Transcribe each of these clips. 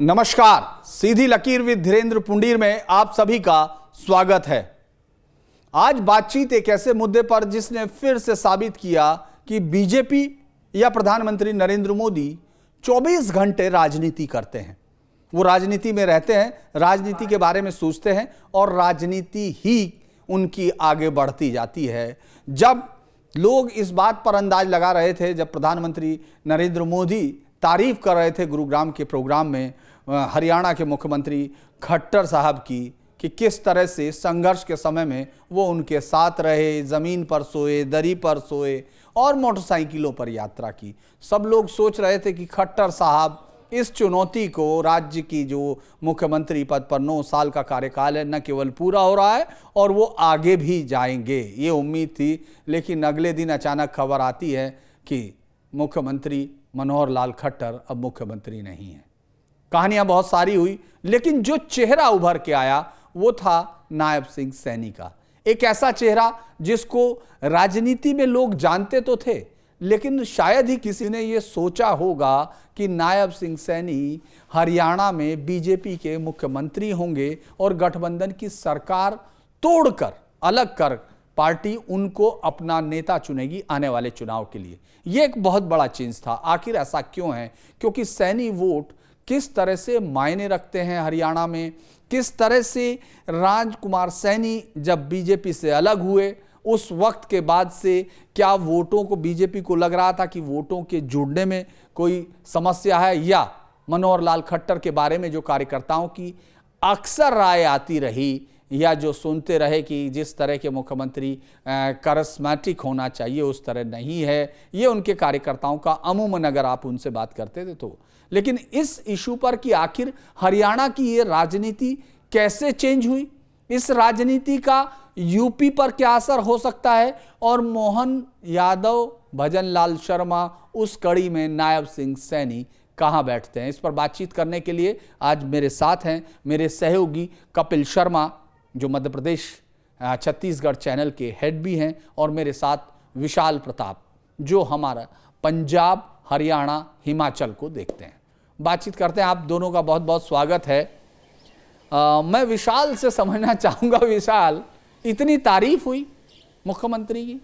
नमस्कार, सीधी लकीर विद धीरेन्द्र पुंडीर में आप सभी का स्वागत है। आज बातचीत एक ऐसे मुद्दे पर जिसने फिर से साबित किया कि बीजेपी या प्रधानमंत्री नरेंद्र मोदी 24 घंटे राजनीति करते हैं। वो राजनीति में रहते हैं, राजनीति के बारे में सोचते हैं और राजनीति ही उनकी आगे बढ़ती जाती है। जब लोग इस बात पर अंदाज लगा रहे थे, जब प्रधानमंत्री नरेंद्र मोदी तारीफ कर रहे थे गुरुग्राम के प्रोग्राम में हरियाणा के मुख्यमंत्री खट्टर साहब की, कि किस तरह से संघर्ष के समय में वो उनके साथ रहे, ज़मीन पर सोए, दरी पर सोए और मोटरसाइकिलों पर यात्रा की। सब लोग सोच रहे थे कि खट्टर साहब इस चुनौती को, राज्य की जो मुख्यमंत्री पद पर 9 साल का कार्यकाल है, न केवल पूरा हो रहा है और वो आगे भी जाएंगे, ये उम्मीद थी। लेकिन अगले दिन अचानक खबर आती है कि मुख्यमंत्री मनोहर लाल खट्टर अब मुख्यमंत्री नहीं है। कहानियां बहुत सारी हुई, लेकिन जो चेहरा उभर के आया वो था नायब सिंह सैनी का। एक ऐसा चेहरा जिसको राजनीति में लोग जानते तो थे, लेकिन शायद ही किसी ने ये सोचा होगा कि नायब सिंह सैनी हरियाणा में बीजेपी के मुख्यमंत्री होंगे और गठबंधन की सरकार तोड़कर, अलग कर पार्टी उनको अपना नेता चुनेगी आने वाले चुनाव के लिए। यह एक बहुत बड़ा चेंज था। आखिर ऐसा क्यों है? क्योंकि सैनी वोट किस तरह से मायने रखते हैं हरियाणा में, किस तरह से राजकुमार सैनी जब बीजेपी से अलग हुए उस वक्त के बाद से क्या वोटों को, बीजेपी को लग रहा था कि वोटों के जुड़ने में कोई समस्या है, या मनोहर लाल खट्टर के बारे में जो कार्यकर्ताओं की अक्सर राय आती रही या जो सुनते रहे कि जिस तरह के मुख्यमंत्री करिस्मेटिक होना चाहिए उस तरह नहीं है, ये उनके कार्यकर्ताओं का अमूमन अगर आप उनसे बात करते थे तो। लेकिन इस इशू पर कि आखिर हरियाणा की ये राजनीति कैसे चेंज हुई, इस राजनीति का यूपी पर क्या असर हो सकता है, और मोहन यादव, भजन लाल शर्मा, उस कड़ी में नायब सिंह सैनी कहां बैठते हैं, इस पर बातचीत करने के लिए आज मेरे साथ हैं मेरे सहयोगी कपिल शर्मा, जो मध्य प्रदेश छत्तीसगढ़ चैनल के हेड भी हैं, और मेरे साथ विशाल प्रताप, जो हमारा पंजाब, हरियाणा, हिमाचल को देखते हैं। बातचीत करते हैं। आप दोनों का बहुत बहुत स्वागत है। मैं विशाल से समझना चाहूँगा, विशाल, इतनी तारीफ हुई मुख्यमंत्री की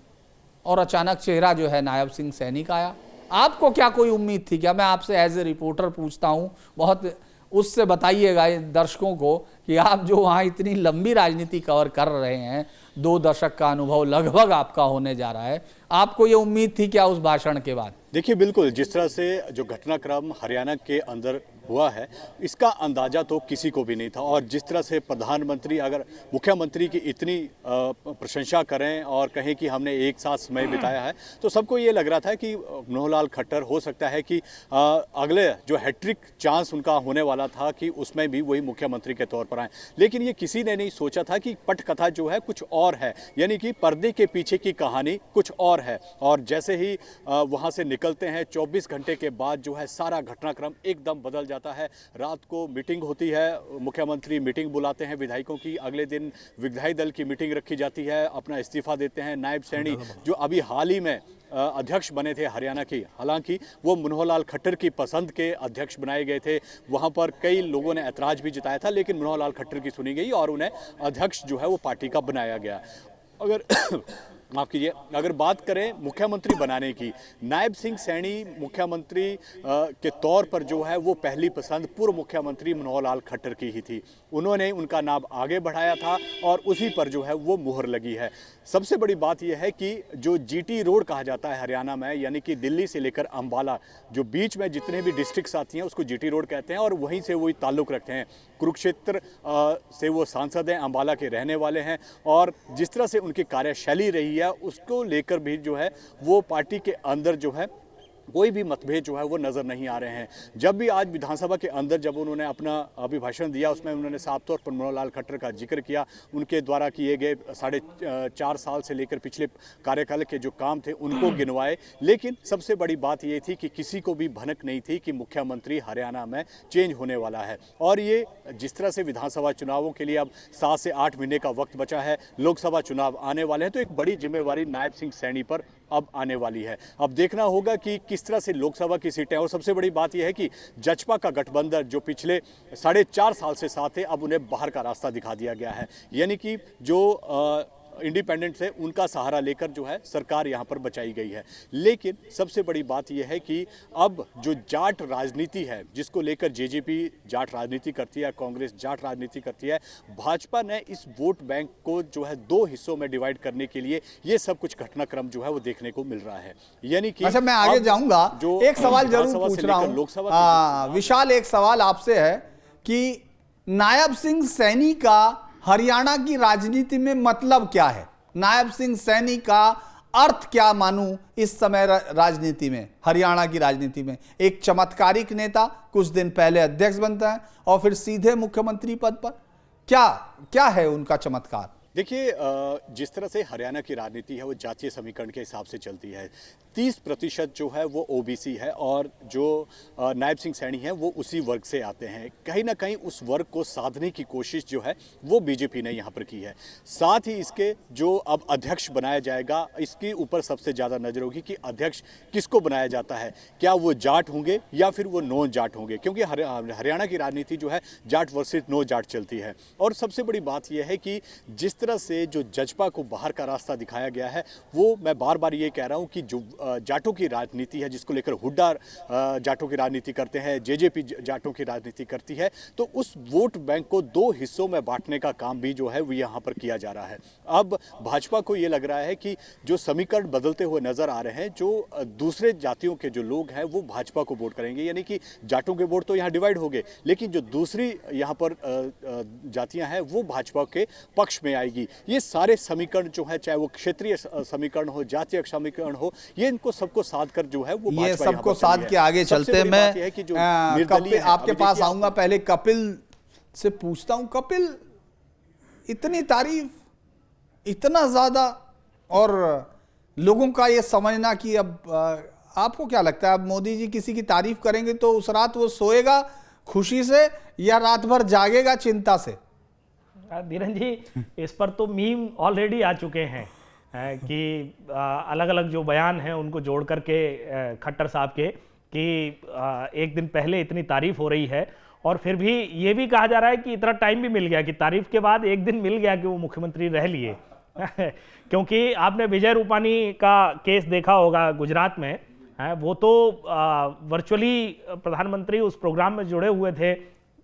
और अचानक चेहरा जो है नायब सिंह सैनी का आया, आपको क्या कोई उम्मीद थी क्या? मैं आपसे एज ए रिपोर्टर पूछता हूँ, बहुत उससे बताइएगा दर्शकों को कि आप जो वहाँ इतनी लंबी राजनीति कवर कर रहे हैं, 2 दशक का अनुभव लगभग आपका होने जा रहा है, आपको ये उम्मीद थी क्या उस भाषण के बाद? देखिए, बिल्कुल जिस तरह से जो घटनाक्रम हरियाणा के अंदर हुआ है, इसका अंदाजा तो किसी को भी नहीं था। और जिस तरह से प्रधानमंत्री अगर मुख्यमंत्री की इतनी प्रशंसा करें और कहें कि हमने एक साथ समय बिताया है, तो सबको ये लग रहा था कि मनोहर लाल खट्टर हो सकता है कि अगले जो हैट्रिक चांस उनका होने वाला था कि उसमें भी वही मुख्यमंत्री के तौर पर आए। लेकिन ये किसी ने नहीं सोचा था कि पटकथा जो है कुछ और है, यानी कि पर्दे के पीछे की कहानी कुछ और है। और जैसे ही वहाँ से निकलते हैं, 24 घंटे के बाद जो है सारा घटनाक्रम एकदम बदल जाता है। रात को मीटिंग होती है, मुख्यमंत्री मीटिंग बुलाते हैं विधायकों की, अगले दिन विधायी दल की मीटिंग रखी जाती है, अपना इस्तीफा देते हैं। नायब सैनी जो अभी हाल ही में अध्यक्ष बने थे हरियाणा की, हालांकि वो मनोहर लाल खट्टर की पसंद के अध्यक्ष बनाए गए थे। वहां पर कई लोगों ने ऐतराज भी जताया था, लेकिन मनोहर लाल खट्टर की सुनी गई और उन्हें अध्यक्ष जो है वो पार्टी का बनाया गया। अगर माफ कीजिए, अगर बात करें मुख्यमंत्री बनाने की, नायब सिंह सैनी मुख्यमंत्री के तौर पर जो है वो पहली पसंद पूर्व मुख्यमंत्री मनोहर लाल खट्टर की ही थी। उन्होंने उनका नाम आगे बढ़ाया था और उसी पर जो है वो मुहर लगी है। सबसे बड़ी बात यह है कि जो जीटी रोड कहा जाता है हरियाणा में, यानी कि दिल्ली से लेकर अंबाला, जो बीच में जितने भी डिस्ट्रिक्ट्स आती हैं उसको जीटी रोड कहते हैं, और वहीं से वही ताल्लुक़ रखते हैं। कुरुक्षेत्र से वो सांसद हैं, अंबाला के रहने वाले हैं, और जिस तरह से उनकी कार्यशैली रही है उसको लेकर भी जो है वो पार्टी के अंदर जो है कोई भी मतभेद जो है वो नज़र नहीं आ रहे हैं। जब भी आज विधानसभा के अंदर जब उन्होंने अपना अभिभाषण दिया, उसमें उन्होंने साफ तौर पर मनोहर लाल खट्टर का जिक्र किया, उनके द्वारा किए गए 4.5 साल से लेकर पिछले कार्यकाल के जो काम थे उनको गिनवाए। लेकिन सबसे बड़ी बात ये थी कि किसी को भी भनक नहीं थी कि मुख्यमंत्री हरियाणा में चेंज होने वाला है। और ये जिस तरह से विधानसभा चुनावों के लिए अब 7 से 8 महीने का वक्त बचा है, लोकसभा चुनाव आने वाले हैं, तो एक बड़ी जिम्मेवारी नायब सिंह सैनी पर अब आने वाली है। अब देखना होगा कि किस तरह से लोकसभा की सीटें, और सबसे बड़ी बात यह है कि जचपा का गठबंधन जो पिछले 4.5 साल से साथ है, अब उन्हें बाहर का रास्ता दिखा दिया गया है। यानी कि जो इंडिपेंडेंट्स है उनका सहारा लेकर जो है सरकार यहाँ पर बचाई गई है। लेकिन सबसे बड़ी बात यह है कि अब जो जाट राजनीति है, जिसको लेकर जेजेपी जाट राजनीति करती है, कांग्रेस जाट राजनीति करती है, भाजपा ने इस वोट बैंक को जो है 2 हिस्सों में डिवाइड करने के लिए ये सब कुछ घटनाक्रम जो है वो देखने को मिल रहा है। यानी कि अच्छा, मैं आगे जाऊंगा, जो एक सवाल जरूर पूछ रहा हूं लोकसभा। विशाल, एक सवाल आपसे है कि नायब सिंह सैनी का हरियाणा की राजनीति में मतलब क्या है? नायब सिंह सैनी का अर्थ क्या मानूं इस समय राजनीति में, हरियाणा की राजनीति में? एक चमत्कारिक नेता, कुछ दिन पहले अध्यक्ष बनता है और फिर सीधे मुख्यमंत्री पद पर, क्या है उनका चमत्कार? देखिए, जिस तरह से हरियाणा की राजनीति है वो जातीय समीकरण के हिसाब से चलती है। 30% जो है वो ओबीसी है और जो नायब सिंह सैनी है वो उसी वर्ग से आते हैं। कहीं ना कहीं उस वर्ग को साधने की कोशिश जो है वो बीजेपी ने यहाँ पर की है। साथ ही इसके जो अब अध्यक्ष बनाया जाएगा, इसके ऊपर सबसे ज़्यादा नज़र होगी कि अध्यक्ष किसको बनाया जाता है। क्या वो जाट होंगे या फिर वो नॉन जाट होंगे, क्योंकि हरियाणा की राजनीति जो है जाट वर्सेस नो जाट चलती है। और सबसे बड़ी बात यह है कि जिस तरह से जो जजपा को बाहर का रास्ता दिखाया गया है, वो मैं बार बार ये कह रहा हूँ कि जो जाटों की राजनीति है, जिसको लेकर हुड्डा जाटों की राजनीति करते हैं, जेजेपी जाटों की राजनीति करती है, तो उस वोट बैंक को 2 हिस्सों में बांटने का काम भी जो है वो यहाँ पर किया जा रहा है। अब भाजपा को ये लग रहा है कि जो समीकरण बदलते हुए नजर आ रहे हैं, जो दूसरे जातियों के जो लोग हैं वो भाजपा को वोट करेंगे, यानी कि जाटों के वोट तो यहाँ डिवाइड हो गए, लेकिन जो दूसरी यहाँ पर जातियाँ हैं वो भाजपा के पक्ष में आएगी। ये सारे समीकरण जो है, चाहे वो क्षेत्रीय समीकरण हो, जातीय समीकरण हो, ये इनको सबको साध कर जो है वो ये सबको साध के आगे चलते। मैं कपिल आपके पास आऊंगा, पहले कपिल से पूछता हूं। कपिल, इतनी तारीफ, इतना ज्यादा, और लोगों का ये समझना कि अब आपको क्या लगता है, अब मोदी जी किसी की तारीफ करेंगे तो उस रात वो सोएगा खुशी से या रात भर जागेगा चिंता से? धीरन जी, इस पर तो मीम ऑलरेडी आ चुके हैं कि अलग अलग जो बयान हैं उनको जोड़ करके खट्टर साहब के कि एक दिन पहले इतनी तारीफ हो रही है और फिर भी ये भी कहा जा रहा है कि इतना टाइम भी मिल गया कि तारीफ के बाद एक दिन मिल गया कि वो मुख्यमंत्री रह लिए। क्योंकि आपने विजय रूपानी का केस देखा होगा गुजरात में, वो तो वर्चुअली प्रधानमंत्री उस प्रोग्राम में जुड़े हुए थे।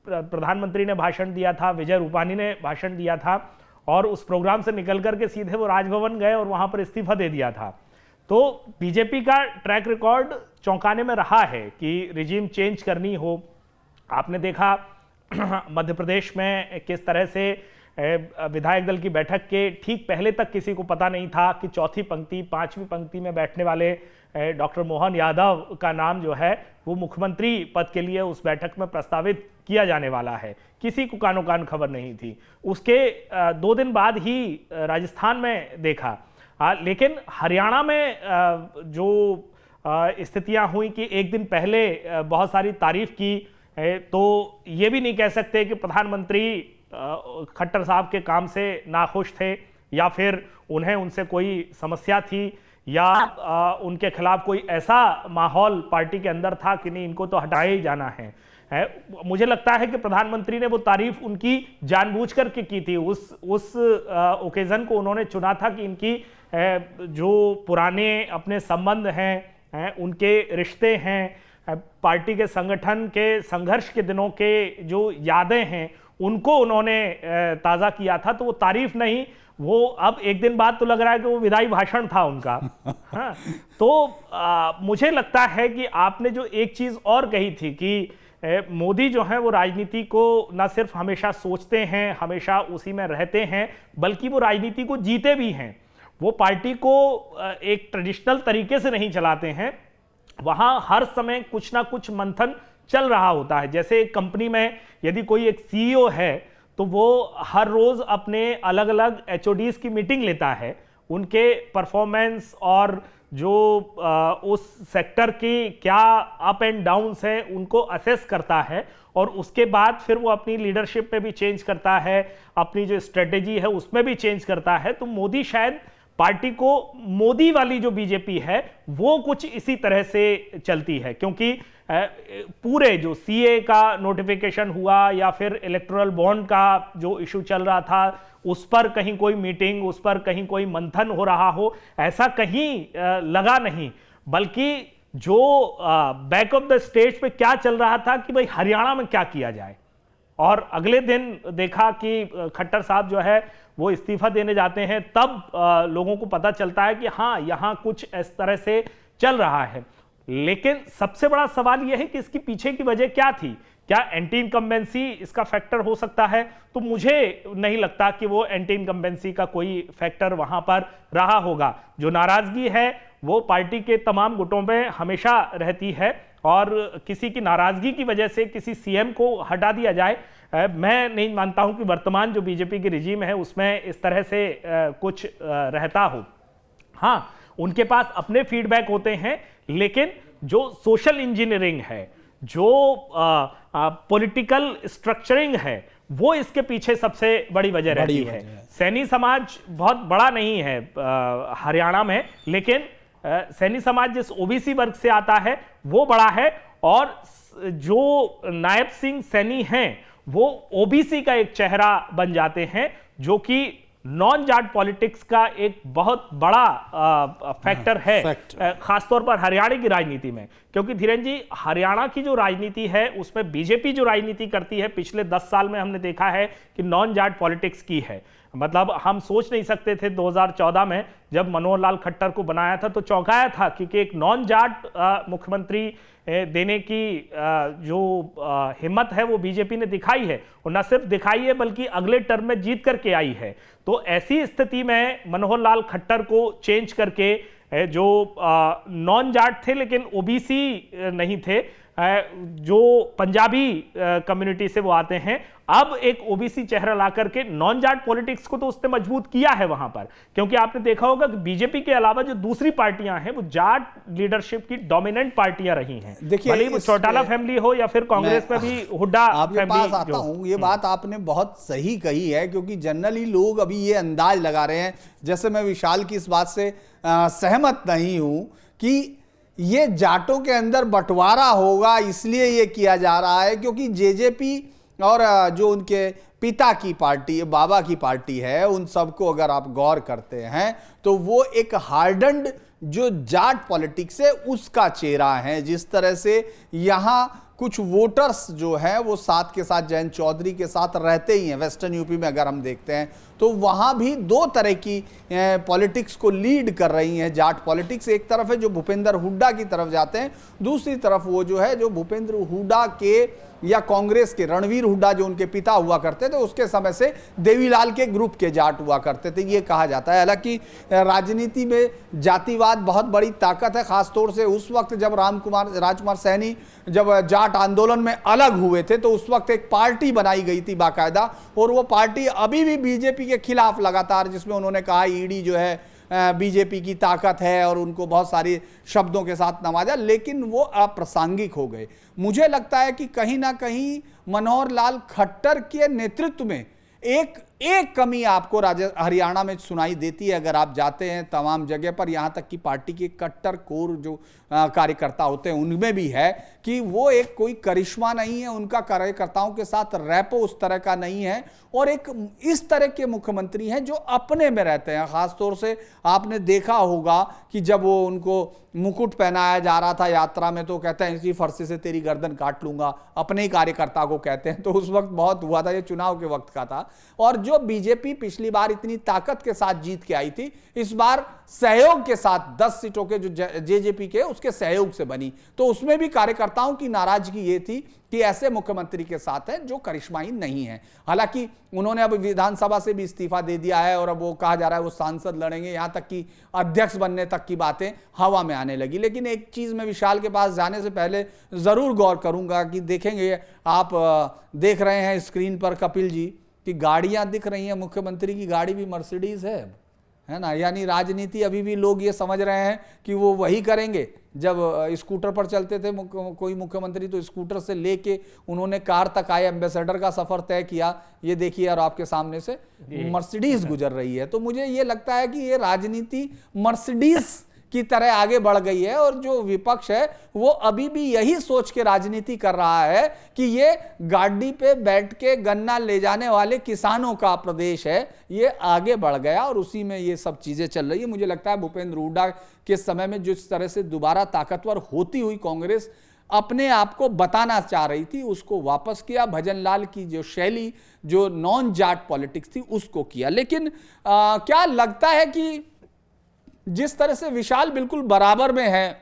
प्रधानमंत्री ने भाषण दिया था, विजय रूपानी ने भाषण दिया था और उस प्रोग्राम से निकल करके सीधे वो राजभवन गए और वहां पर इस्तीफा दे दिया था। तो बीजेपी का ट्रैक रिकॉर्ड चौंकाने में रहा है कि रिजीम चेंज करनी हो। आपने देखा मध्य प्रदेश में किस तरह से विधायक दल की बैठक के ठीक पहले तक किसी को पता नहीं था कि चौथी पंक्ति 5वीं पंक्ति में बैठने वाले डॉक्टर मोहन यादव का नाम जो है वो मुख्यमंत्री पद के लिए उस बैठक में प्रस्तावित किया जाने वाला है। किसी को कानो कान खबर नहीं थी। उसके 2 दिन बाद ही राजस्थान में देखा। लेकिन हरियाणा में जो स्थितियां हुई कि एक दिन पहले बहुत सारी तारीफ की, तो ये भी नहीं कह सकते कि प्रधानमंत्री खट्टर साहब के काम से नाखुश थे या फिर उन्हें उनसे कोई समस्या थी या उनके खिलाफ कोई ऐसा माहौल पार्टी के अंदर था कि नहीं, इनको तो हटाया ही जाना है। मुझे लगता है कि प्रधानमंत्री ने वो तारीफ उनकी जानबूझ करके की थी। उस ओकेजन को उन्होंने चुना था कि इनकी जो पुराने अपने संबंध हैं, उनके रिश्ते हैं, पार्टी के संगठन के संघर्ष के दिनों के जो यादें हैं, उनको उन्होंने ताज़ा किया था। तो वो तारीफ नहीं, वो अब एक दिन बाद तो लग रहा है कि वो विदाई भाषण था उनका। हाँ, तो मुझे लगता है कि आपने जो एक चीज़ और कही थी कि मोदी जो है वो राजनीति को न सिर्फ हमेशा सोचते हैं, हमेशा उसी में रहते हैं, बल्कि वो राजनीति को जीते भी हैं। वो पार्टी को एक ट्रेडिशनल तरीके से नहीं चलाते हैं। वहाँ हर समय कुछ ना कुछ मंथन चल रहा होता है। जैसे एक कंपनी में यदि कोई एक सीईओ है तो वो हर रोज अपने अलग अलग एचओडीज की मीटिंग लेता है, उनके परफॉर्मेंस और जो उस सेक्टर की क्या अप एंड डाउन्स हैं उनको असेस करता है और उसके बाद फिर वो अपनी लीडरशिप पे भी चेंज करता है, अपनी जो स्ट्रेटेजी है उसमें भी चेंज करता है। तो मोदी शायद पार्टी को मोदी वाली जो बीजेपी है वो कुछ इसी तरह से चलती है, क्योंकि पूरे जो सीए का नोटिफिकेशन हुआ या फिर इलेक्टोरल बॉन्ड का जो इशू चल रहा था उस पर कहीं कोई मीटिंग, उस पर कहीं कोई मंथन हो रहा हो, ऐसा कहीं लगा नहीं, बल्कि जो बैक ऑफ द स्टेज पे क्या चल रहा था कि भाई हरियाणा में क्या किया जाए। और अगले दिन देखा कि खट्टर साहब जो है वो इस्तीफा देने जाते हैं, तब लोगों को पता चलता है कि हाँ यहां कुछ इस तरह से चल रहा है। लेकिन सबसे बड़ा सवाल यह है कि इसकी पीछे की वजह क्या थी? क्या एंटी इनकम्बेंसी इसका फैक्टर हो सकता है? तो मुझे नहीं लगता कि वो एंटी इनकम्बेंसी का कोई फैक्टर वहां पर रहा होगा। जो नाराजगी है वो पार्टी के तमाम गुटों में हमेशा रहती है, और किसी की नाराजगी की वजह से किसी सीएम को हटा दिया जाए, मैं नहीं मानता हूं कि वर्तमान जो बीजेपी की रिजीम है उसमें इस तरह से कुछ रहता हो। हाँ, उनके पास अपने फीडबैक होते हैं, लेकिन जो सोशल इंजीनियरिंग है, जो पॉलिटिकल स्ट्रक्चरिंग है, वो इसके पीछे सबसे बड़ी वजह रहती है। सैनी समाज बहुत बड़ा नहीं है हरियाणा में, लेकिन सैनी समाज जिस ओबीसी वर्ग से आता है वो बड़ा है, और जो नायब सिंह सैनी हैं वो ओबीसी का एक चेहरा बन जाते हैं, जो कि नॉन जाट पॉलिटिक्स का एक बहुत बड़ा फैक्टर है, खासतौर पर हरियाणा की राजनीति में। क्योंकि धीरेन्द्र जी, हरियाणा की जो राजनीति है उसमें बीजेपी जो राजनीति करती है पिछले 10 साल में हमने देखा है कि नॉन जाट पॉलिटिक्स की है। मतलब हम सोच नहीं सकते थे 2014 में जब मनोहर लाल खट्टर को बनाया था तो चौंकाया था, क्योंकि एक नॉन जाट मुख्यमंत्री देने की जो हिम्मत है वो बीजेपी ने दिखाई है, और न सिर्फ दिखाई है बल्कि अगले टर्म में जीत करके आई है। तो ऐसी स्थिति में मनोहर लाल खट्टर को चेंज करके, जो नॉन जाट थे लेकिन ओबीसी नहीं थे, जो पंजाबी कम्युनिटी से वो आते हैं, अब एक ओबीसी चेहरा ला करके नॉन जाट पॉलिटिक्स को तो उसने मजबूत किया है वहां पर। क्योंकि आपने देखा होगा कि बीजेपी के अलावा जो दूसरी पार्टियां हैं वो जाट लीडरशिप की डोमिनेंट पार्टियां रही हैं। देखिए, भले वो चौटाला फैमिली हो या फिर कांग्रेस में भी हुड्डा आपके पास आता हूं। ये बात आपने बहुत सही कही है, क्योंकि जनरली लोग अभी ये अंदाज लगा रहे हैं, जैसे मैं विशाल की इस बात से सहमत नहीं हूं कि ये जाटों के अंदर बंटवारा होगा इसलिए ये किया जा रहा है, क्योंकि जेजेपी और जो उनके पिता की पार्टी, बाबा की पार्टी है, उन सबको अगर आप गौर करते हैं तो वो एक हार्डन्ड जो जाट पॉलिटिक्स है उसका चेहरा है। जिस तरह से यहाँ कुछ वोटर्स जो हैं वो साथ के साथ जयंत चौधरी के साथ रहते ही हैं। वेस्टर्न यूपी में अगर हम देखते हैं तो वहाँ भी दो तरह की पॉलिटिक्स को लीड कर रही हैं जाट पॉलिटिक्स। एक तरफ है जो भूपेंद्र हुड्डा की तरफ जाते हैं, दूसरी तरफ वो जो है जो भूपेंद्र हुड्डा के या कांग्रेस के रणवीर हुड्डा जो उनके पिता हुआ करते थे उसके समय से देवीलाल के ग्रुप के जाट हुआ करते थे, ये कहा जाता है। हालांकि राजनीति में जातिवाद बहुत बड़ी ताकत है, खासतौर से उस वक्त जब राजकुमार सैनी जब जाट आंदोलन में अलग हुए थे तो उस वक्त एक पार्टी बनाई गई थी बाकायदा, और वो पार्टी अभी भी बीजेपी के खिलाफ लगातार, जिसमें उन्होंने कहा ईडी जो है बीजेपी की ताकत है और उनको बहुत सारी शब्दों के साथ नवाजा, लेकिन वो अप्रासंगिक हो गए। मुझे लगता है कि कहीं ना कहीं मनोहर लाल खट्टर के नेतृत्व में एक कमी आपको हरियाणा में सुनाई देती है। अगर आप जाते हैं तमाम जगह पर, यहां तक कि पार्टी के कट्टर कोर जो कार्यकर्ता होते हैं उनमें भी है कि वो एक कोई करिश्मा नहीं है, उनका कार्यकर्ताओं के साथ रैपो उस तरह का नहीं है, और एक इस तरह के मुख्यमंत्री हैं जो अपने में रहते हैं। खासतौर से आपने देखा होगा कि जब वो उनको मुकुट पहनाया जा रहा था यात्रा में तो कहते हैं इसी फरसे से तेरी गर्दन काट लूंगा, अपने ही कार्यकर्ता को कहते हैं। तो उस वक्त बहुत हुआ था, ये चुनाव के वक्त का था। और जो बीजेपी पिछली बार इतनी ताकत के साथ जीत के आई थी, इस बार सहयोग के साथ 10 सीटों के जो जेजेपी के उसके सहयोग से बनी, तो उसमें भी कार्यकर्ताओं की नाराजगी ये थी कि ऐसे मुख्यमंत्री के साथ है जो करिश्माई नहीं है। हालांकि उन्होंने अब विधानसभा से भी इस्तीफा दे दिया है और अब वो कहा जा रहा है वो सांसद लड़ेंगे, यहां तक कि अध्यक्ष बनने तक की बातें हवा में आने लगी। लेकिन एक चीज मैं विशाल के पास जाने से पहले जरूर गौर करूंगा कि देखेंगे आप देख रहे हैं स्क्रीन पर कपिल जी कि गाड़ियां दिख रही हैं, मुख्यमंत्री की गाड़ी भी मर्सिडीज है ना। यानी राजनीति अभी भी लोग ये समझ रहे हैं कि वो वही करेंगे जब स्कूटर पर चलते थे कोई मुख्यमंत्री तो स्कूटर से लेके उन्होंने कार तक आए, एम्बेसडर का सफर तय किया। ये देखिए और आपके सामने से मर्सिडीज गुजर रही है। तो मुझे ये लगता है कि ये राजनीति मर्सिडीज की तरह आगे बढ़ गई है और जो विपक्ष है वो अभी भी यही सोच के राजनीति कर रहा है कि ये गाड़ी पे बैठ के गन्ना ले जाने वाले किसानों का प्रदेश है। ये आगे बढ़ गया और उसी में ये सब चीजें चल रही है। मुझे लगता है भूपेंद्र हुड्डा के समय में जिस तरह से दोबारा ताकतवर होती हुई कांग्रेस अपने आप को बताना चाह रही थी, उसको वापस किया। भजन लाल की जो शैली, जो नॉन जाट पॉलिटिक्स थी, उसको किया। लेकिन क्या लगता है कि जिस तरह से विशाल बिल्कुल बराबर में है,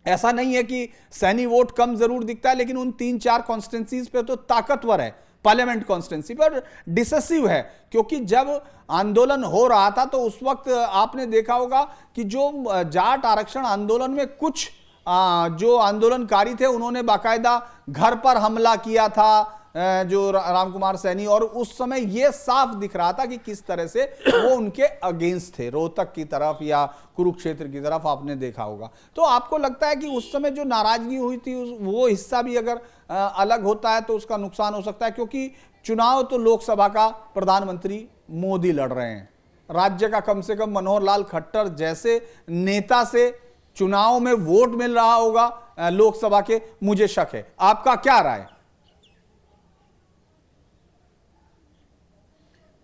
ऐसा नहीं है कि सैनी वोट कम जरूर दिखता है, लेकिन उन 3-4 कॉन्स्टिट्यूंसीज पे तो ताकतवर है, पार्लियामेंट कॉन्स्टिट्यूंसी पर डिसेसिव है। क्योंकि जब आंदोलन हो रहा था तो उस वक्त आपने देखा होगा कि जो जाट आरक्षण आंदोलन में कुछ जो आंदोलनकारी थे उन्होंने बाकायदा घर पर हमला किया था, जो रामकुमार सैनी, और उस समय यह साफ दिख रहा था कि किस तरह से वो उनके अगेंस्ट थे, रोहतक की तरफ या कुरुक्षेत्र की तरफ आपने देखा होगा। तो आपको लगता है कि उस समय जो नाराजगी हुई थी वो हिस्सा भी अगर अलग होता है तो उसका नुकसान हो सकता है? क्योंकि चुनाव तो लोकसभा का प्रधानमंत्री मोदी लड़ रहे हैं, राज्य का कम से कम मनोहर लाल खट्टर जैसे नेता से चुनाव में वोट मिल रहा होगा लोकसभा के, मुझे शक है। आपका क्या राय?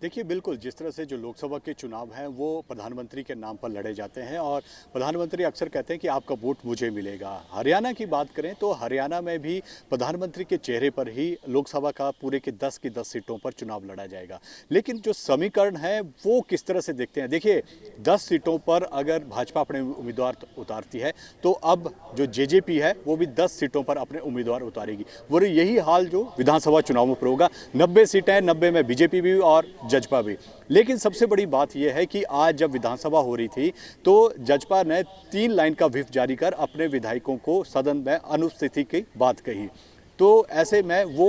देखिए, बिल्कुल जिस तरह से जो लोकसभा के चुनाव हैं वो प्रधानमंत्री के नाम पर लड़े जाते हैं और प्रधानमंत्री अक्सर कहते हैं कि आपका वोट मुझे मिलेगा। हरियाणा की बात करें तो हरियाणा में भी प्रधानमंत्री के चेहरे पर ही लोकसभा का पूरे के 10 की 10 सीटों पर चुनाव लड़ा जाएगा। लेकिन जो समीकरण है वो किस तरह से देखते हैं? देखिए, 10 सीटों पर अगर भाजपा अपने उम्मीदवार उतारती है तो अब जो जेजेपी है वो भी 10 सीटों पर अपने उम्मीदवार उतारेगी। वो यही हाल जो विधानसभा चुनावों पर होगा। 90 सीटें, 90 में बीजेपी भी और जजपा भी। लेकिन सबसे बड़ी बात यह है कि आज जब विधानसभा हो रही थी तो जजपा ने 3 लाइन का व्हिप जारी कर अपने विधायकों को सदन में अनुपस्थिति की बात कही। तो ऐसे में वो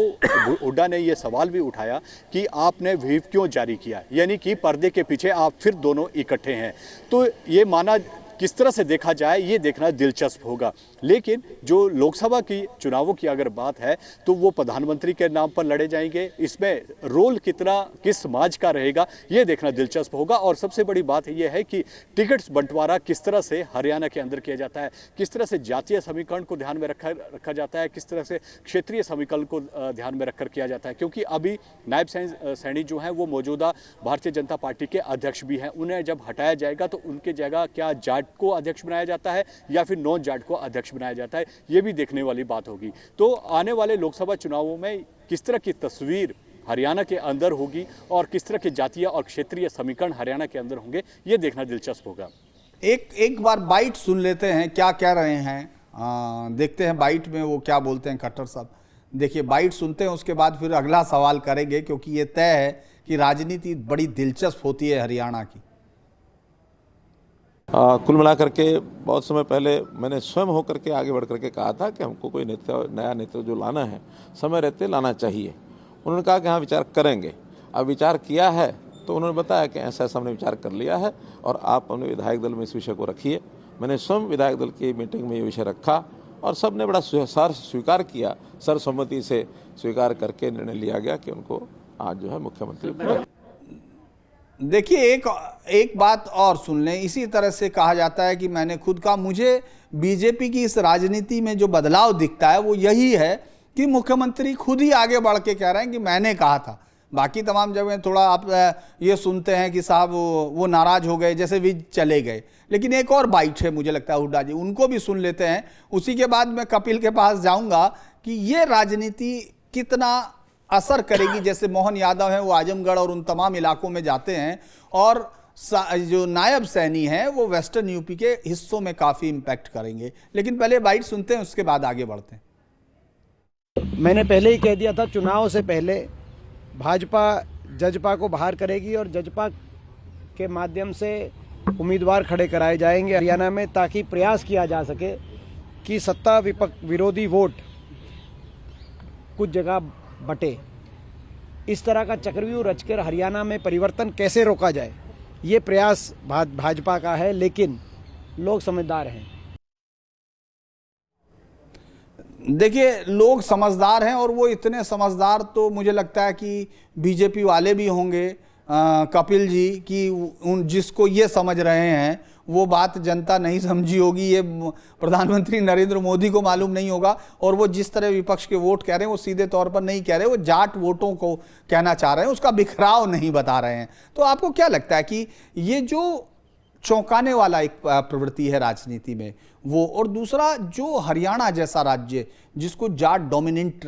हुड्डा ने ये सवाल भी उठाया कि आपने व्हिप क्यों जारी किया, यानी कि पर्दे के पीछे आप फिर दोनों इकट्ठे हैं। तो ये माना किस तरह से देखा जाए ये देखना दिलचस्प होगा। लेकिन जो लोकसभा की चुनावों की अगर बात है तो वो प्रधानमंत्री के नाम पर लड़े जाएंगे। इसमें रोल कितना किस समाज का रहेगा ये देखना दिलचस्प होगा। और सबसे बड़ी बात ये है कि टिकट्स बंटवारा किस तरह से हरियाणा के अंदर किया जाता है, किस तरह से जातीय समीकरण को ध्यान में रखा जाता है, किस तरह से क्षेत्रीय समीकरण को ध्यान में रखकर किया जाता है। क्योंकि अभी नायब सैनी जो हैं वो मौजूदा भारतीय जनता पार्टी के अध्यक्ष भी हैं। उन्हें जब हटाया जाएगा तो उनकी जगह क्या जाट को अध्यक्ष बनाया जाता है या फिर नॉन जाट को अध्यक्ष बनाया जाता है, ये भी देखने वाली बात होगी। तो आने वाले लोकसभा चुनावों में किस तरह की तस्वीर हरियाणा के अंदर होगी और किस तरह के जातीय और क्षेत्रीय समीकरण हरियाणा के अंदर होंगे ये देखना दिलचस्प होगा। एक बार बाइट सुन लेते हैं क्या कह रहे हैं, देखते हैं बाइट में वो क्या बोलते हैं खट्टर साहब। देखिए, बाइट सुनते हैं, उसके बाद फिर अगला सवाल करेंगे, क्योंकि ये तय है कि राजनीति बड़ी दिलचस्प होती है हरियाणा की। कुल मिलाकर के बहुत समय पहले मैंने स्वयं होकर के आगे बढ़ करके कहा था कि हमको कोई नया नेता जो लाना है समय रहते लाना चाहिए। उन्होंने कहा कि हाँ विचार करेंगे। अब विचार किया है तो उन्होंने बताया कि ऐसा ऐसा हमने विचार कर लिया है और आप अपने विधायक दल में इस विषय को रखिए। मैंने स्वयं विधायक दल की मीटिंग में ये विषय रखा और सब ने बड़ा स्वीकार किया, सर्वसम्मति से स्वीकार करके निर्णय लिया गया कि उनको आज जो है मुख्यमंत्री। देखिए, एक बात और सुन लें। इसी तरह से कहा जाता है कि मैंने खुद कहा, मुझे बीजेपी की इस राजनीति में जो बदलाव दिखता है वो यही है कि मुख्यमंत्री खुद ही आगे बढ़ के कह रहे हैं कि मैंने कहा था। बाकी तमाम जगह थोड़ा आप ये सुनते हैं कि साहब वो नाराज हो गए, जैसे भी चले गए। लेकिन एक और बाइट है, मुझे लगता है हुड्डा जी, उनको भी सुन लेते हैं। उसी के बाद मैं कपिल के पास जाऊंगा कि ये राजनीति कितना असर करेगी। जैसे मोहन यादव हैं, वो आजमगढ़ और उन तमाम इलाकों में जाते हैं, और जो नायब सैनी हैं वो वेस्टर्न यूपी के हिस्सों में काफ़ी इम्पैक्ट करेंगे। लेकिन पहले बाइट सुनते हैं, उसके बाद आगे बढ़ते हैं। मैंने पहले ही कह दिया था, चुनाव से पहले भाजपा जजपा को बाहर करेगी और जजपा के माध्यम से उम्मीदवार खड़े कराए जाएंगे हरियाणा में, ताकि प्रयास किया जा सके कि सत्ता विरोधी वोट कुछ जगह बटे। इस तरह का चक्रव्यूह रचकर हरियाणा में परिवर्तन कैसे रोका जाए, ये प्रयास भाजपा का है। लेकिन लोग समझदार हैं। देखिए, लोग समझदार हैं और वो इतने समझदार तो मुझे लगता है कि बीजेपी वाले भी होंगे, कपिल जी, कि उन जिसको ये समझ रहे हैं वो बात जनता नहीं समझी होगी, ये प्रधानमंत्री नरेंद्र मोदी को मालूम नहीं होगा। और वो जिस तरह विपक्ष के वोट कह रहे हैं वो सीधे तौर पर नहीं कह रहे, वो जाट वोटों को कहना चाह रहे हैं, उसका बिखराव नहीं बता रहे हैं। तो आपको क्या लगता है कि ये जो चौंकाने वाला एक प्रवृत्ति है राजनीति में वो, और दूसरा जो हरियाणा जैसा राज्य जिसको जाट डोमिनेंट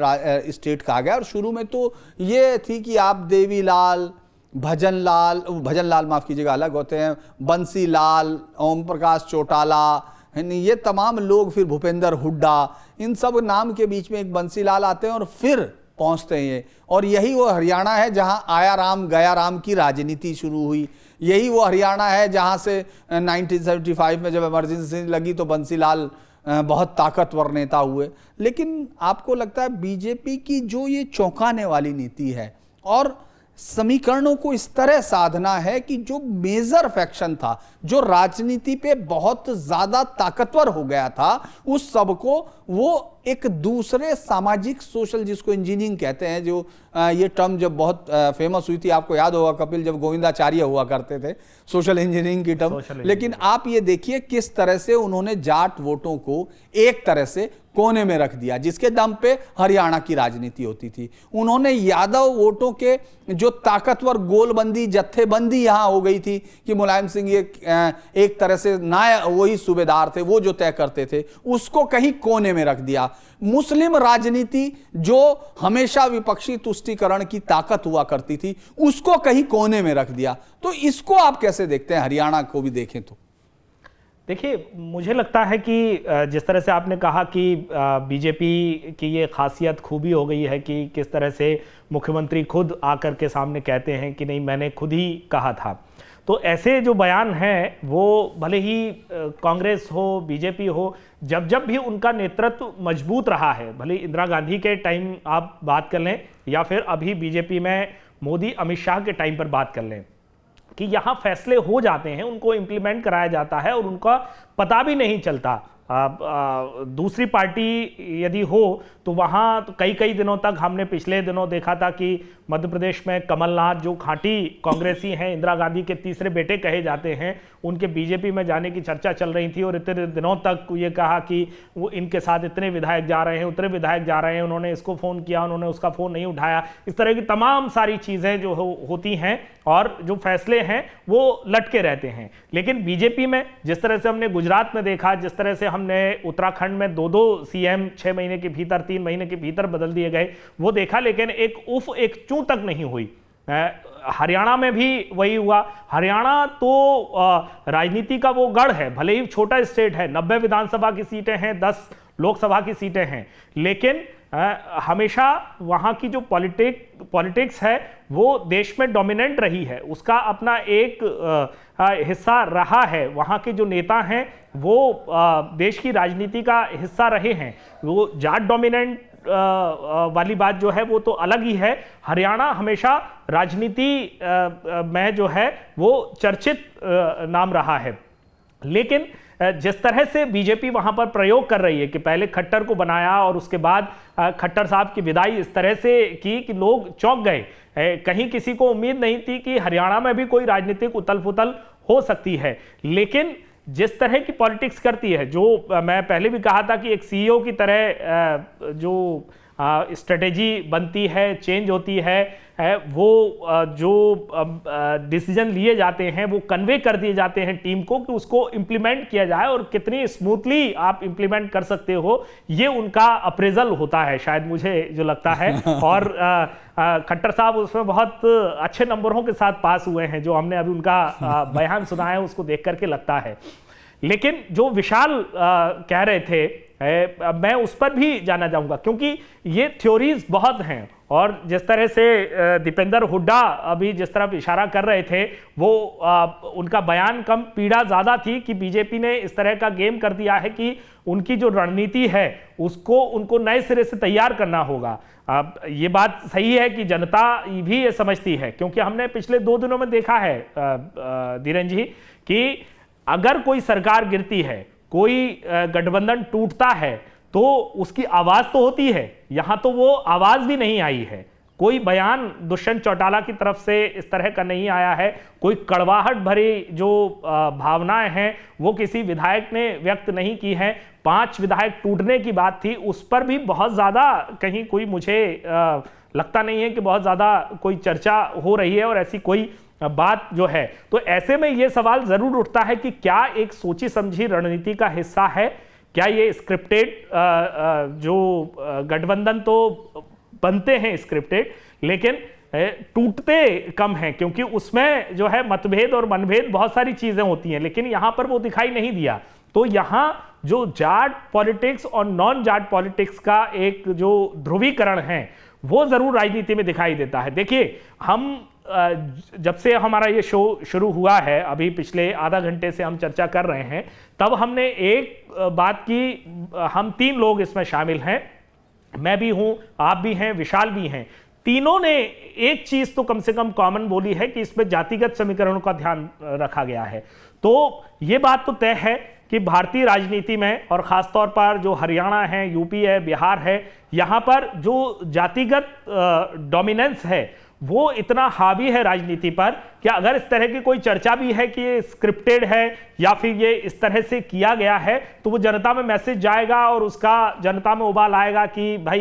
स्टेट कहा गया, और शुरू में तो ये थी कि आप देवीलाल, भजनलाल माफ कीजिएगा अलग होते हैं, बंसीलाल, ओम प्रकाश चौटाला, ये तमाम लोग, फिर भूपेंद्र हुड्डा, इन सब नाम के बीच में एक बंसीलाल आते हैं और फिर पहुंचते हैं। और यही वो हरियाणा है जहां आया राम गया राम की राजनीति शुरू हुई। यही वो हरियाणा है जहां से 1975 में जब इमरजेंसी लगी तो बंसीलाल बहुत ताकतवर नेता हुए। लेकिन आपको लगता है बीजेपी की जो ये चौंकाने वाली नीति है और समीकरणों को इस तरह साधना है कि जो मेजर फैक्शन था, जो राजनीति पे बहुत ज्यादा ताकतवर हो गया था, उस सब को वो एक दूसरे सामाजिक सोशल, जिसको इंजीनियरिंग कहते हैं, जो ये टर्म जब बहुत फेमस हुई थी, आपको याद होगा कपिल, जब गोविंदाचार्य हुआ करते थे, सोशल इंजीनियरिंग की टर्म। लेकिन आप ये देखिए किस तरह से उन्होंने जाट वोटों को एक तरह से कोने में रख दिया, जिसके दम पे हरियाणा की राजनीति होती थी। उन्होंने यादव वोटों के जो ताकतवर गोलबंदी, जत्थेबंदी यहां हो गई थी कि मुलायम सिंह ये एक तरह से वही सूबेदार थे, वो जो तय करते थे, उसको कहीं कोने में रख दिया। मुस्लिम राजनीति जो हमेशा विपक्षी तुष्टीकरण की ताकत हुआ करती थी, उसको कहीं कोने में रख दिया। तो इसको आप कैसे देखते हैं, हरियाणा को भी देखें तो? देखिए, मुझे लगता है कि जिस तरह से आपने कहा कि बीजेपी की ये खासियत, खूबी हो गई है कि किस तरह से मुख्यमंत्री खुद आकर के सामने कहते हैं कि नहीं, मैंने खुद ही कहा था। तो ऐसे जो बयान हैं वो भले ही कांग्रेस हो, बीजेपी हो, जब जब भी उनका नेतृत्व मजबूत रहा है, भले इंदिरा गांधी के टाइम आप बात कर लें या फिर अभी बीजेपी में मोदी अमित शाह के टाइम पर बात कर लें, कि यहाँ फैसले हो जाते हैं, उनको इम्प्लीमेंट कराया जाता है और उनका पता भी नहीं चलता। दूसरी पार्टी यदि हो तो वहाँ तो कई दिनों तक, हमने पिछले दिनों देखा था कि मध्य प्रदेश में कमलनाथ जो खांटी कांग्रेसी हैं, इंदिरा गांधी के तीसरे बेटे कहे जाते हैं, उनके बीजेपी में जाने की चर्चा चल रही थी और इतने दिनों तक ये कहा कि वो इनके साथ इतने विधायक जा रहे हैं, उतने विधायक जा रहे हैं, उन्होंने इसको फ़ोन किया, उन्होंने उसका फ़ोन नहीं उठाया। इस तरह की तमाम सारी चीज़ें जो होती हैं और जो फैसले हैं वो लटके रहते हैं। लेकिन बीजेपी में जिस तरह से हमने गुजरात में देखा, जिस तरह से हमने उत्तराखंड में 2 सीएम 6 महीने के भीतर, 3 महीने के भीतर बदल दिए गए, वो देखा, लेकिन एक चूं तक नहीं हुई। हरियाणा में भी वही हुआ। हरियाणा तो राजनीति का वो गढ़ है, भले ही छोटा स्टेट है, 90 विधानसभा की सीटें हैं, 10 लोकसभा की सीटें हैं, लेकिन हमेशा वहाँ की जो पॉलिटिक्स है वो देश में डोमिनेंट रही है, उसका अपना एक हिस्सा रहा है। वहाँ के जो नेता हैं वो देश की राजनीति का हिस्सा रहे हैं। वो जाट डोमिनेंट वाली बात जो है वो तो अलग ही है। हरियाणा हमेशा राजनीति में जो है वो चर्चित नाम रहा है। लेकिन जिस तरह से बीजेपी वहां पर प्रयोग कर रही है कि पहले खट्टर को बनाया और उसके बाद खट्टर साहब की विदाई इस तरह से की कि लोग चौंक गए। कहीं किसी को उम्मीद नहीं थी कि हरियाणा में भी कोई राजनीतिक उथल पुथल हो सकती है। लेकिन जिस तरह की पॉलिटिक्स करती है, जो मैं पहले भी कहा था कि एक सीईओ की तरह जो स्ट्रेटेजी बनती है, चेंज होती है, वो जो डिसीजन लिए जाते हैं वो कन्वे कर दिए जाते हैं टीम को कि उसको इम्प्लीमेंट किया जाए और कितनी स्मूथली आप इम्प्लीमेंट कर सकते हो, ये उनका अप्रेजल होता है शायद, मुझे जो लगता है। और खट्टर साहब उसमें बहुत अच्छे नंबरों के साथ पास हुए हैं, जो हमने अभी उनका बयान सुना है उसको देख करके लगता है। लेकिन जो विशाल कह रहे थे, मैं उस पर भी जाना चाहूँगा, क्योंकि ये थ्योरीज बहुत हैं। और जिस तरह से दीपेंद्र हुड्डा अभी जिस तरफ इशारा कर रहे थे, वो उनका बयान कम पीड़ा ज़्यादा थी कि बीजेपी ने इस तरह का गेम कर दिया है कि उनकी जो रणनीति है उसको उनको नए सिरे से तैयार करना होगा। अब ये बात सही है कि जनता भी ये समझती है, क्योंकि हमने पिछले 2 दिनों में देखा है धीरेन जी कि अगर कोई सरकार गिरती है, कोई गठबंधन टूटता है, तो उसकी आवाज तो होती है, यहां तो वो आवाज भी नहीं आई है। कोई बयान दुष्यंत चौटाला की तरफ से इस तरह का नहीं आया है, कोई कड़वाहट भरी जो भावनाएं हैं वो किसी विधायक ने व्यक्त नहीं की है। 5 विधायक टूटने की बात थी, उस पर भी बहुत ज्यादा कहीं कोई मुझे लगता नहीं है कि बहुत ज्यादा कोई चर्चा हो रही है और ऐसी कोई बात जो है। तो ऐसे में यह सवाल जरूर उठता है कि क्या एक सोची समझी रणनीति का हिस्सा है, क्या ये स्क्रिप्टेड जो गठबंधन तो बनते हैं स्क्रिप्टेड, लेकिन टूटते कम हैं, क्योंकि उसमें जो है मतभेद और मनभेद बहुत सारी चीजें होती हैं, लेकिन यहां पर वो दिखाई नहीं दिया। तो यहां जो जाट पॉलिटिक्स और नॉन जाट पॉलिटिक्स का एक जो ध्रुवीकरण है वो जरूर राजनीति में दिखाई देता है। देखिए, हम जब से हमारा ये शो शुरू हुआ है, अभी पिछले आधा घंटे से हम चर्चा कर रहे हैं, तब हमने एक बात की, हम 3 लोग इसमें शामिल हैं, मैं भी हूं, आप भी हैं, विशाल भी हैं, तीनों ने एक चीज तो कम से कम कॉमन बोली है कि इसमें जातिगत समीकरणों का ध्यान रखा गया है। तो ये बात तो तय है कि भारतीय राजनीति में और खासतौर पर जो हरियाणा है, यूपी है, बिहार है, यहां पर जो जातिगत डोमिनेंस है वो इतना हावी है राजनीति पर कि अगर इस तरह की कोई चर्चा भी है कि ये स्क्रिप्टेड है या फिर ये इस तरह से किया गया है, तो वो जनता में मैसेज जाएगा और उसका जनता में उबाल आएगा कि भाई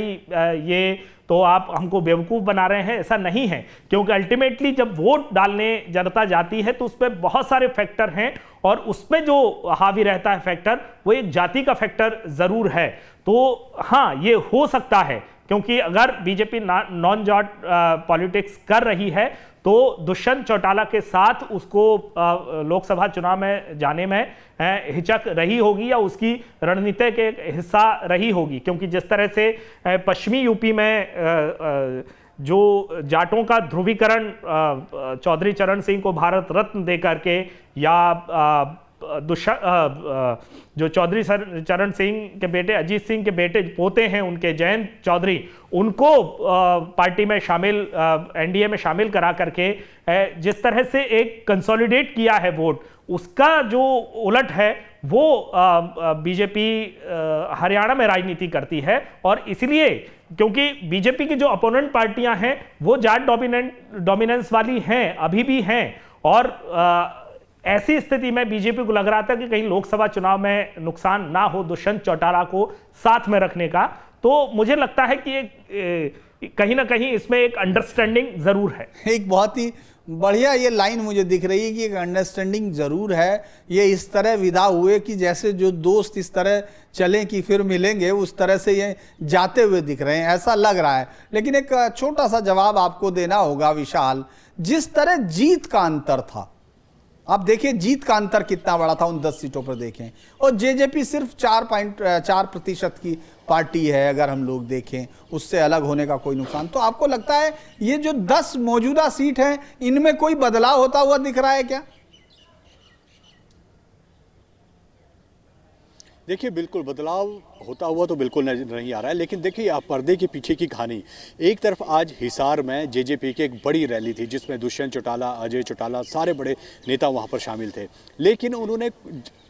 ये तो आप हमको बेवकूफ बना रहे हैं। ऐसा नहीं है, क्योंकि अल्टीमेटली जब वोट डालने जनता जाती है तो उसमें बहुत सारे फैक्टर हैं और उसमें जो हावी रहता है फैक्टर वो एक जाति का फैक्टर जरूर है। तो हाँ, ये हो सकता है, क्योंकि अगर बीजेपी नॉन जाट पॉलिटिक्स कर रही है तो दुष्यंत चौटाला के साथ उसको लोकसभा चुनाव में जाने में हिचक रही होगी या उसकी रणनीति के हिस्सा रही होगी, क्योंकि जिस तरह से पश्चिमी यूपी में जो जाटों का ध्रुवीकरण चौधरी चरण सिंह को भारत रत्न दे करके या जो चौधरी चरण सिंह के बेटे अजीत सिंह के बेटे पोते हैं उनके जयंत चौधरी, उनको पार्टी में शामिल एनडीए में शामिल करा करके जिस तरह से एक कंसोलिडेट किया है वोट, उसका जो उलट है वो बीजेपी हरियाणा में राजनीति करती है। और इसलिए क्योंकि बीजेपी की जो अपोनेंट पार्टियां हैं वो जाट डोमिनेंस वाली हैं, अभी भी हैं, और ऐसी स्थिति में बीजेपी को लग रहा था कि कहीं लोकसभा चुनाव में नुकसान ना हो दुष्यंत चौटाला को साथ में रखने का। तो मुझे लगता है कि कहीं ना कहीं इसमें एक अंडरस्टैंडिंग जरूर है। एक बहुत ही बढ़िया ये लाइन मुझे दिख रही है कि एक अंडरस्टैंडिंग जरूर है। ये इस तरह विदा हुए कि जैसे जो दोस्त इस तरह चलें कि फिर मिलेंगे, उस तरह से ये जाते हुए दिख रहे हैं, ऐसा लग रहा है। लेकिन एक छोटा सा जवाब आपको देना होगा विशाल, जिस तरह जीत का अंतर था, आप देखिए जीत का अंतर कितना बड़ा था उन 10 सीटों पर देखें, और जेजेपी सिर्फ 4.4% की पार्टी है। अगर हम लोग देखें उससे अलग होने का कोई नुकसान, तो आपको लगता है ये जो 10 मौजूदा सीट हैं इनमें कोई बदलाव होता हुआ दिख रहा है क्या? देखिए, बिल्कुल बदलाव होता हुआ तो बिल्कुल नजर नहीं आ रहा है, लेकिन देखिए आप पर्दे के पीछे की कहानी। एक तरफ आज हिसार में जेजेपी की एक बड़ी रैली थी जिसमें दुष्यंत चौटाला, अजय चौटाला, सारे बड़े नेता वहां पर शामिल थे, लेकिन उन्होंने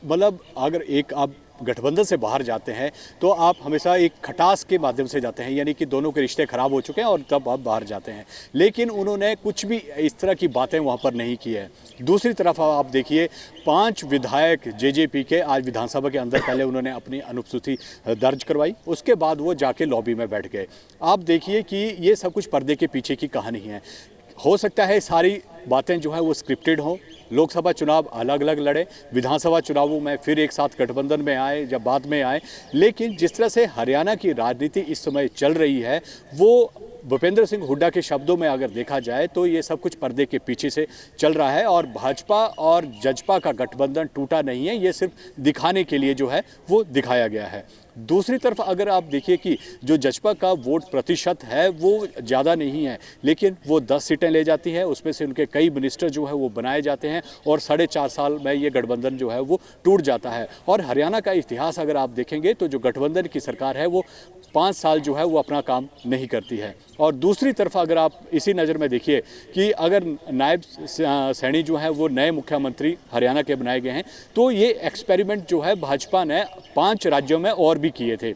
मतलब अगर एक आप गठबंधन से बाहर जाते हैं तो आप हमेशा एक खटास के माध्यम से जाते हैं, यानी कि दोनों के रिश्ते खराब हो चुके हैं और तब आप बाहर जाते हैं, लेकिन उन्होंने कुछ भी इस तरह की बातें वहां पर नहीं की है। दूसरी तरफ आप देखिए 5 विधायक जेजेपी के आज विधानसभा के अंदर पहले उन्होंने अपनी अनुपस्थिति दर्ज करवाई, उसके बाद वो जाके लॉबी में बैठ गए। आप देखिए कि ये सब कुछ पर्दे के पीछे की कहानी है। हो सकता है सारी बातें जो है वो स्क्रिप्टेड हों, लोकसभा चुनाव अलग अलग लड़े, विधानसभा चुनावों में फिर एक साथ गठबंधन में आए या बाद में आए, लेकिन जिस तरह से हरियाणा की राजनीति इस समय चल रही है वो भूपेंद्र सिंह हुड्डा के शब्दों में अगर देखा जाए तो ये सब कुछ पर्दे के पीछे से चल रहा है और भाजपा और जजपा का गठबंधन टूटा नहीं है, ये सिर्फ दिखाने के लिए जो है वो दिखाया गया है। दूसरी तरफ अगर आप देखिए कि जो जजपा का वोट प्रतिशत है वो ज़्यादा नहीं है, लेकिन वो 10 सीटें ले जाती है, उसमें से उनके कई मिनिस्टर जो है वो बनाए जाते हैं और 4.5 साल में ये गठबंधन जो है वो टूट जाता है। और हरियाणा का इतिहास अगर आप देखेंगे तो जो गठबंधन की सरकार है वो 5 साल जो है वो अपना काम नहीं करती है। और दूसरी तरफ अगर आप इसी नज़र में देखिए कि अगर नायब सैनी जो है वो नए मुख्यमंत्री हरियाणा के बनाए गए हैं, तो ये एक्सपेरिमेंट जो है भाजपा ने 5 राज्यों में और भी किए थे,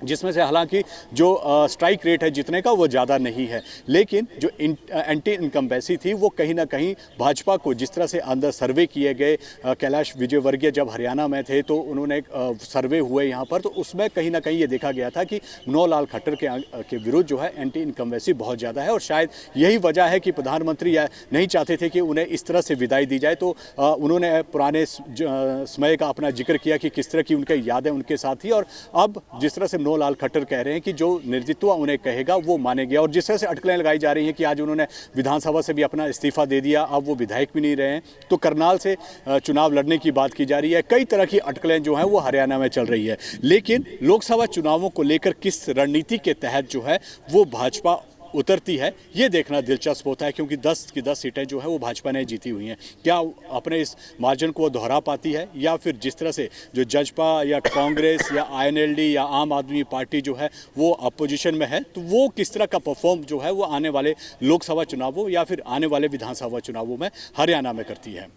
जिसमें से हालांकि जो स्ट्राइक रेट है जितने का वो ज़्यादा नहीं है, लेकिन जो एंटी इनकम्बेंसी थी वो कहीं ना कहीं भाजपा को जिस तरह से अंदर सर्वे किए गए, कैलाश विजयवर्गीय जब हरियाणा में थे तो उन्होंने सर्वे हुए यहाँ पर, तो उसमें कहीं ना कहीं ये देखा गया था कि मनोहर लाल खट्टर के विरुद्ध जो है एंटी इनकम्बेंसी बहुत ज़्यादा है। और शायद यही वजह है कि प्रधानमंत्री नहीं चाहते थे कि उन्हें इस तरह से विदाई दी जाए। तो उन्होंने पुराने समय का अपना जिक्र किया कि किस तरह की उनकी यादें उनके साथ थी, और अब जिस तरह से मनोहर लाल खट्टर कह रहे हैं कि जो नेतृत्व उन्हें कहेगा वो मानेंगे। और जिस तरह से अटकलें लगाई जा रही हैं कि आज उन्होंने विधानसभा से भी अपना इस्तीफा दे दिया, अब वो विधायक भी नहीं रहे हैं, तो करनाल से चुनाव लड़ने की बात की जा रही है। कई तरह की अटकलें जो हैं वो हरियाणा में चल रही है, लेकिन लोकसभा चुनावों को लेकर किस रणनीति के तहत जो है वो भाजपा उतरती है, ये देखना दिलचस्प होता है, क्योंकि 10 की 10 सीटें जो है वो भाजपा ने जीती हुई हैं। क्या अपने इस मार्जिन को दोहरा पाती है, या फिर जिस तरह से जो जजपा या कांग्रेस या INLD या आम आदमी पार्टी जो है वो अपोजिशन में है, तो वो किस तरह का परफॉर्म जो है वो आने वाले लोकसभा चुनावों या फिर आने वाले विधानसभा चुनावों में हरियाणा में करती है।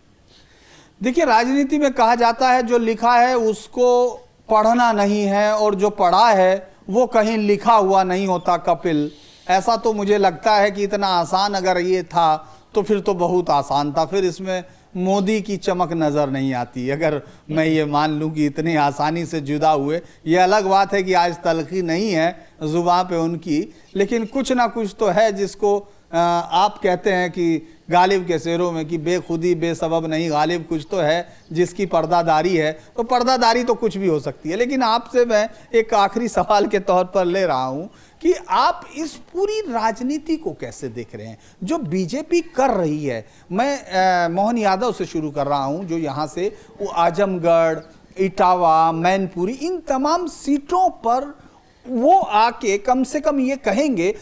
देखिए, राजनीति में कहा जाता है जो लिखा है उसको पढ़ना नहीं है, और जो पढ़ा है वो कहीं लिखा हुआ नहीं होता। कपिल, ऐसा तो मुझे लगता है कि इतना आसान अगर ये था तो फिर तो बहुत आसान था, फिर इसमें मोदी की चमक नज़र नहीं आती। अगर मैं ये मान लूँ कि इतनी आसानी से जुदा हुए, ये अलग बात है कि आज तलखी नहीं है ज़ुबान पे उनकी, लेकिन कुछ ना कुछ तो है जिसको आप कहते हैं कि गालिब के शेरों में कि बेखुदी बेसबब नहीं गालिब, कुछ तो है जिसकी पर्दादारी है। तो पर्दादारी तो कुछ भी हो सकती है। लेकिन आपसे मैं एक आखिरी सवाल के तौर पर ले रहा हूं कि आप इस पूरी राजनीति को कैसे देख रहे हैं जो बीजेपी कर रही है। मैं मोहन यादव से शुरू कर रहा हूं, जो यहाँ से वो आजमगढ़, इटावा, मैनपुरी, इन तमाम सीटों पर वो आके कम से कम ये कहेंगे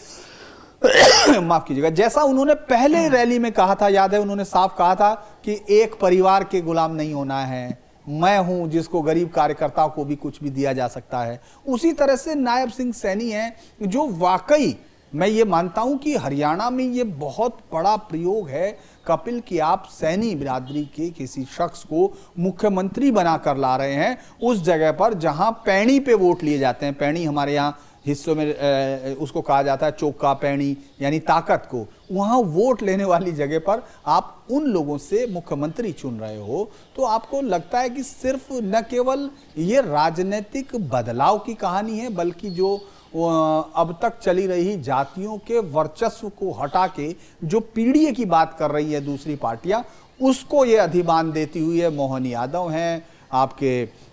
माफ कीजिएगा, जैसा उन्होंने पहले रैली में कहा था, याद है उन्होंने साफ कहा था कि एक परिवार के गुलाम नहीं होना है, मैं हूं जिसको गरीब कार्यकर्ताओं को भी कुछ भी दिया जा सकता है। उसी तरह से नायब सिंह सैनी हैं, जो वाकई मैं ये मानता हूं कि हरियाणा में ये बहुत बड़ा प्रयोग है कपिल कि आप सैनी बिरादरी के किसी शख्स को मुख्यमंत्री बनाकर ला रहे हैं उस जगह पर जहां पैणी पे वोट लिए जाते हैं। पैणी हमारे यहाँ हिस्सों में उसको कहा जाता है चौका पैणी, यानी ताकत को। वहाँ वोट लेने वाली जगह पर आप उन लोगों से मुख्यमंत्री चुन रहे हो, तो आपको लगता है कि सिर्फ न केवल ये राजनीतिक बदलाव की कहानी है, बल्कि जो अब तक चली रही जातियों के वर्चस्व को हटा के जो पीढ़ी की बात कर रही है दूसरी पार्टियां, उसको ये अधिमान देती हुई है। मोहन यादव हैं आपके,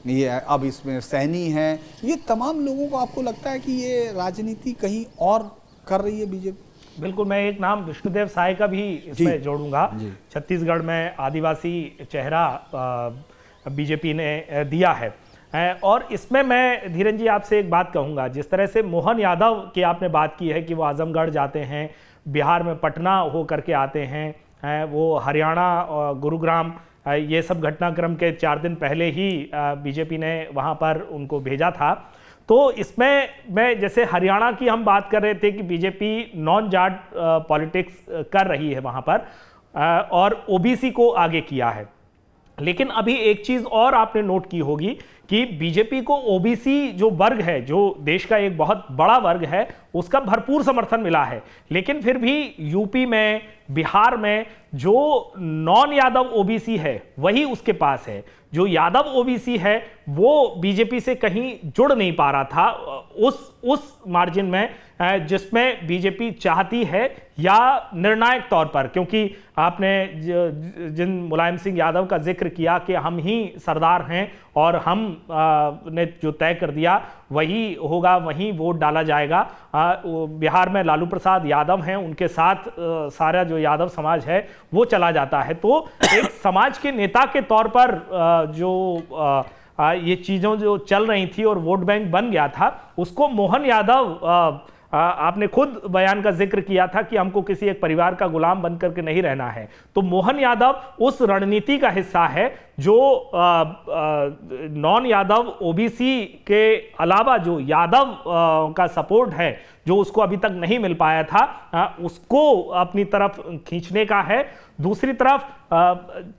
ये अब इसमें सैनी हैं, ये तमाम लोगों को आपको लगता है कि ये राजनीति कहीं और कर रही है बीजेपी? बिल्कुल, मैं एक नाम विष्णुदेव साय का भी इसमें जोड़ूंगा। छत्तीसगढ़ में आदिवासी चेहरा बीजेपी ने दिया है, और इसमें मैं धीरन जी आपसे एक बात कहूंगा, जिस तरह से मोहन यादव की आपने बात की है कि वो आजमगढ़ जाते हैं, बिहार में पटना हो करके आते हैं, वो हरियाणा और गुरुग्राम, ये सब घटनाक्रम के 4 दिन पहले ही बीजेपी ने वहाँ पर उनको भेजा था। तो इसमें मैं जैसे हरियाणा की हम बात कर रहे थे कि बीजेपी नॉन जाट पॉलिटिक्स कर रही है वहाँ पर, और ओबीसी को आगे किया है। लेकिन अभी एक चीज़ और आपने नोट की होगी कि बीजेपी को ओबीसी जो वर्ग है, जो देश का एक बहुत बड़ा वर्ग है, उसका भरपूर समर्थन मिला है। लेकिन फिर भी यूपी में, बिहार में जो नॉन यादव ओबीसी है वही उसके पास है। जो यादव ओबीसी है वो बीजेपी से कहीं जुड़ नहीं पा रहा था उस मार्जिन में जिसमें बीजेपी चाहती है, या निर्णायक तौर पर, क्योंकि आपने जिन मुलायम सिंह यादव का जिक्र किया कि हम ही सरदार हैं और हम ने जो तय कर दिया वही होगा, वहीं वोट डाला जाएगा। बिहार में लालू प्रसाद यादव हैं, उनके साथ सारा जो यादव समाज है वो चला जाता है। तो एक समाज के नेता के तौर पर जो ये चीज़ों जो चल रही थी और वोट बैंक बन गया था, उसको मोहन यादव, आपने खुद बयान का जिक्र किया था कि हमको किसी एक परिवार का गुलाम बन करके नहीं रहना है। तो मोहन यादव उस रणनीति का हिस्सा है जो नॉन यादव ओबीसी के अलावा जो यादव का सपोर्ट है, जो उसको अभी तक नहीं मिल पाया था, उसको अपनी तरफ खींचने का है। दूसरी तरफ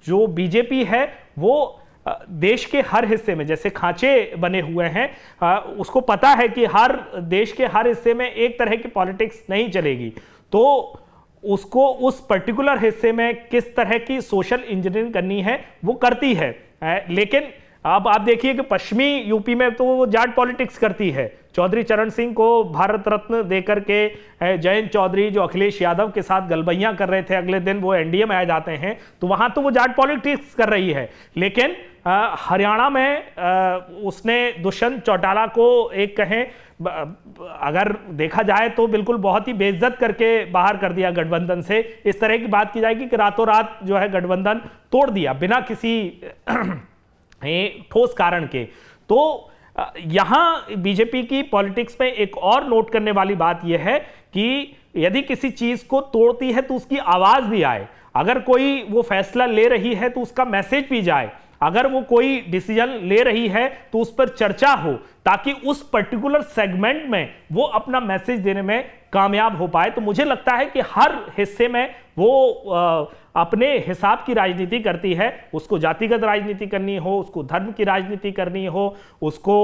जो बीजेपी है वो देश के हर हिस्से में जैसे खांचे बने हुए हैं, उसको पता है कि हर देश के हर हिस्से में एक तरह की पॉलिटिक्स नहीं चलेगी, तो उसको उस पर्टिकुलर हिस्से में किस तरह की सोशल इंजीनियरिंग करनी है वो करती है। लेकिन अब आप देखिए कि पश्चिमी यूपी में तो वो जाट पॉलिटिक्स करती है। चौधरी चरण सिंह को भारत रत्न देकर के जयंत चौधरी जो अखिलेश यादव के साथ गलबैयां कर रहे थे, अगले दिन वो एनडीए में आ जाते हैं, तो वहां तो वो जाट पॉलिटिक्स कर रही है। लेकिन हरियाणा में उसने दुष्यंत चौटाला को एक कहें अगर देखा जाए तो बिल्कुल बहुत ही बेइज्जत करके बाहर कर दिया गठबंधन से। इस तरह की बात की जाएगी कि रातों रात जो है गठबंधन तोड़ दिया बिना किसी ठोस कारण के। तो यहां बीजेपी की पॉलिटिक्स में एक और नोट करने वाली बात यह है कि यदि किसी चीज को तोड़ती है तो उसकी आवाज भी आए, अगर कोई वो फैसला ले रही है तो उसका मैसेज भी जाए, अगर वो कोई डिसीजन ले रही है तो उस पर चर्चा हो, ताकि उस पर्टिकुलर सेगमेंट में वो अपना मैसेज देने में कामयाब हो पाए। तो मुझे लगता है कि हर हिस्से में वो अपने हिसाब की राजनीति करती है। उसको जातिगत राजनीति करनी हो, उसको धर्म की राजनीति करनी हो, उसको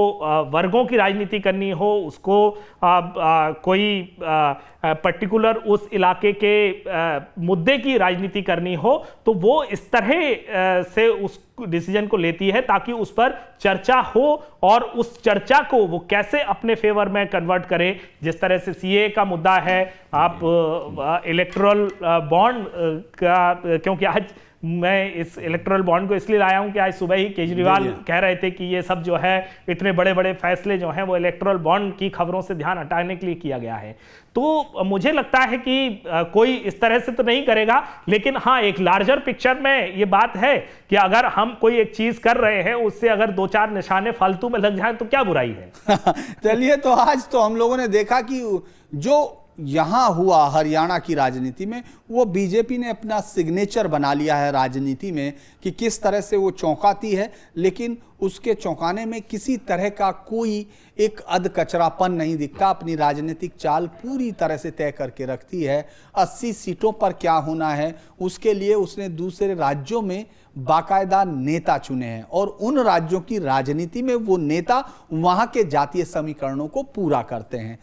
वर्गों की राजनीति करनी हो, उसको कोई पर्टिकुलर उस इलाके के मुद्दे की राजनीति करनी हो, तो वो इस तरह से उस डिसीजन को लेती है ताकि उस पर चर्चा हो और उस चर्चा को वो कैसे अपने फेवर में कन्वर्ट करे। जिस तरह से सीए का मुद्दा है, आप इलेक्टोरल बॉन्ड का, क्योंकि आज मैं इस इलेक्टोरल बॉन्ड को इसलिए लाया हूं कि आज सुबह ही केजरीवाल कह रहे थे कि ये सब जो है इतने बड़े बड़े फैसले जो हैं वो इलेक्टोरल बॉन्ड की खबरों से ध्यान हटाने के लिए किया गया है। तो मुझे लगता है कि कोई इस तरह से तो नहीं करेगा, लेकिन हाँ एक लार्जर पिक्चर में ये बात है कि अगर हम कोई एक चीज कर रहे हैं उससे अगर दो चार निशाने फालतू में लग जाए तो क्या बुराई है। चलिए, तो आज तो हम लोगों ने देखा कि जो यहां हुआ हरियाणा की राजनीति में, वो बीजेपी ने अपना सिग्नेचर बना लिया है राजनीति में कि किस तरह से वो चौंकाती है, लेकिन उसके चौंकाने में किसी तरह का कोई एक अधकचरापन नहीं दिखता। अपनी राजनीतिक चाल पूरी तरह से तय करके रखती है। 80 सीटों पर क्या होना है उसके लिए उसने दूसरे राज्यों में बाकायदा नेता चुने हैं और उन राज्यों की राजनीति में वो नेता वहां के जातीय समीकरणों को पूरा करते हैं।